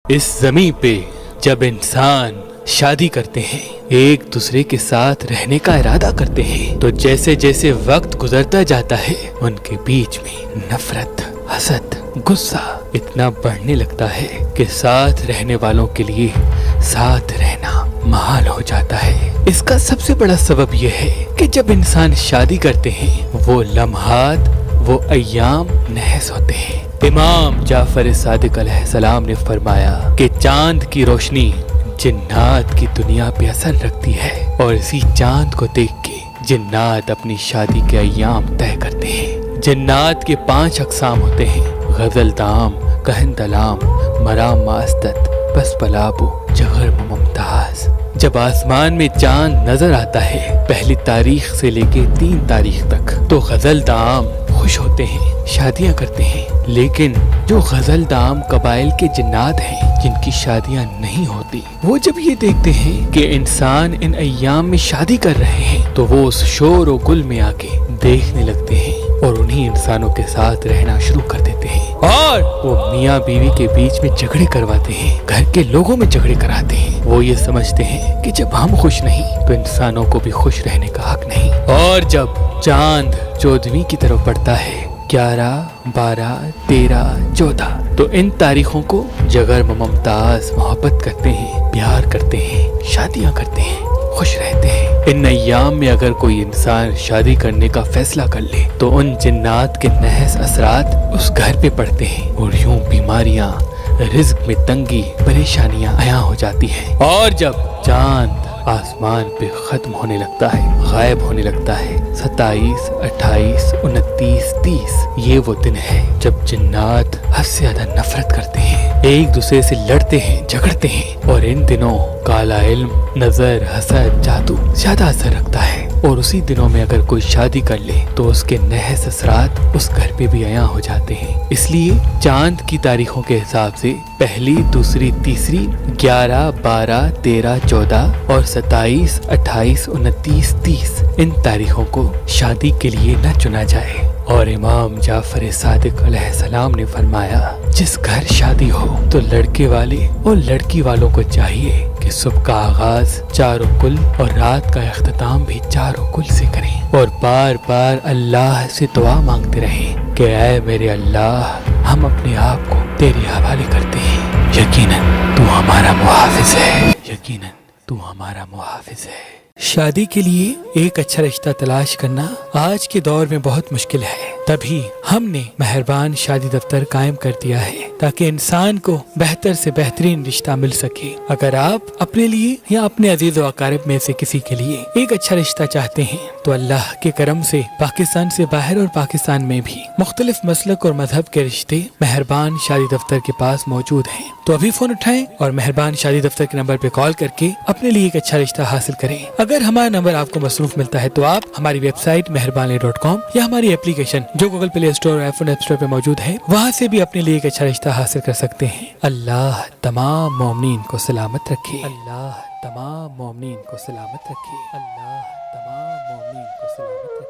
اس زمین پہ جب انسان شادی کرتے ہیں، ایک دوسرے کے ساتھ رہنے کا ارادہ کرتے ہیں، تو جیسے جیسے وقت گزرتا جاتا ہے ان کے بیچ میں نفرت، حسد، غصہ اتنا بڑھنے لگتا ہے کہ ساتھ رہنے والوں کے لیے ساتھ رہنا محال ہو جاتا ہے۔ اس کا سب سے بڑا سبب یہ ہے کہ جب انسان شادی کرتے ہیں وہ لمحات، وہ ایام نحس ہوتے ہیں۔ امام جعفر صادق علیہ السلام نے فرمایا کہ چاند کی روشنی جنات کی دنیا پہ اثر رکھتی ہے، اور اسی چاند کو دیکھ کے جنات اپنی شادی کے ایام طے کرتے ہیں۔ جنات کے 5 اقسام ہوتے ہیں: غزل دام، کہن دلام، مرام ماستت، پس پلابو، جگر ممتاز۔ جب آسمان میں چاند نظر آتا ہے پہلی تاریخ سے لے کے 3 تاریخ تک، تو غزل دام خوش ہوتے ہیں، شادیاں کرتے ہیں۔ لیکن جو غزل دام قبائل کے جنات ہیں جن کی شادیاں نہیں ہوتی، وہ جب یہ دیکھتے ہیں کہ انسان ان ایام میں شادی کر رہے ہیں تو وہ اس شور و گل میں آ کے دیکھنے لگتے ہیں اور انہی انسانوں کے ساتھ رہنا شروع کر دیتے ہیں، اور وہ میاں بیوی کے بیچ میں جھگڑے کرواتے ہیں، گھر کے لوگوں میں جھگڑے کراتے ہیں۔ وہ یہ سمجھتے ہیں کہ جب ہم خوش نہیں تو انسانوں کو بھی خوش رہنے کا حق نہیں۔ اور جب چاند 14ویں کی طرف بڑھتا ہے، 11، 12، 13، 14، تو ان تاریخوں کو جگر ممتاز محبت کرتے ہیں، پیار کرتے ہیں، شادیاں کرتے ہیں، خوش رہتے ہیں۔ ان ایام میں اگر کوئی انسان شادی کرنے کا فیصلہ کر لے تو ان جنات کے نحس اثرات اس گھر پہ پڑتے ہیں، اور یوں بیماریاں، رزق میں تنگی، پریشانیاں عیاں ہو جاتی ہیں۔ اور جب چاند آسمان پہ ختم ہونے لگتا ہے، غائب ہونے لگتا ہے، 27، 28، 29، 30، یہ وہ دن ہے جب جنات حد سے زیادہ نفرت کرتے ہیں، ایک دوسرے سے لڑتے ہیں، جھگڑتے ہیں، اور ان دنوں کالا علم، نظر، حسد، جادو زیادہ اثر رکھتا ہے۔ اور اسی دنوں میں اگر کوئی شادی کر لے تو اس کے نحس اثرات اس گھر پہ بھی عیاں ہو جاتے ہیں۔ اس لیے چاند کی تاریخوں کے حساب سے پہلی، دوسری، تیسری، 11، 12، 13، 14 اور 27، 28، 29، 30 ان تاریخوں کو شادی کے لیے نہ چنا جائے۔ اور امام جعفر صادق علیہ السلام نے فرمایا، جس گھر شادی ہو تو لڑکے والے اور لڑکی والوں کو چاہیے کہ صبح کا آغاز چاروں کل اور رات کا اختتام بھی چاروں کل سے کریں، اور بار بار اللہ سے دعا مانگتے رہیں کہ اے میرے اللہ، ہم اپنے آپ کو تیرے حوالے کرتے ہیں، یقیناً تو ہمارا محافظ ہے، یقیناً تو ہمارا محافظ ہے۔ شادی کے لیے ایک اچھا رشتہ تلاش کرنا آج کے دور میں بہت مشکل ہے، تبھی ہم نے مہربان شادی دفتر قائم کر دیا ہے تاکہ انسان کو بہتر سے بہترین رشتہ مل سکے۔ اگر آپ اپنے لیے یا اپنے عزیز و اقارب میں سے کسی کے لیے ایک اچھا رشتہ چاہتے ہیں تو اللہ کے کرم سے پاکستان سے باہر اور پاکستان میں بھی مختلف مسلک اور مذہب کے رشتے مہربان شادی دفتر کے پاس موجود ہیں۔ تو ابھی فون اٹھائیں اور مہربان شادی دفتر کے نمبر پہ کال کر کے اپنے لیے ایک اچھا رشتہ حاصل کریں۔ اگر ہمارا نمبر آپ کو مصروف ملتا ہے تو آپ ہماری ویب سائٹ مہربانی.com یا ہماری اپلیکیشن جو گوگل پلے اسٹور اور آئی فون ایپ اسٹور پہ موجود ہے، وہاں سے بھی اپنے لیے ایک اچھا رشتہ حاصل کر سکتے ہیں۔ اللہ تمام مومنین کو سلامت رکھے، اللہ تمام مومنین کو سلامت رکھے، اللہ تمام مومنین کو سلامت رکھے۔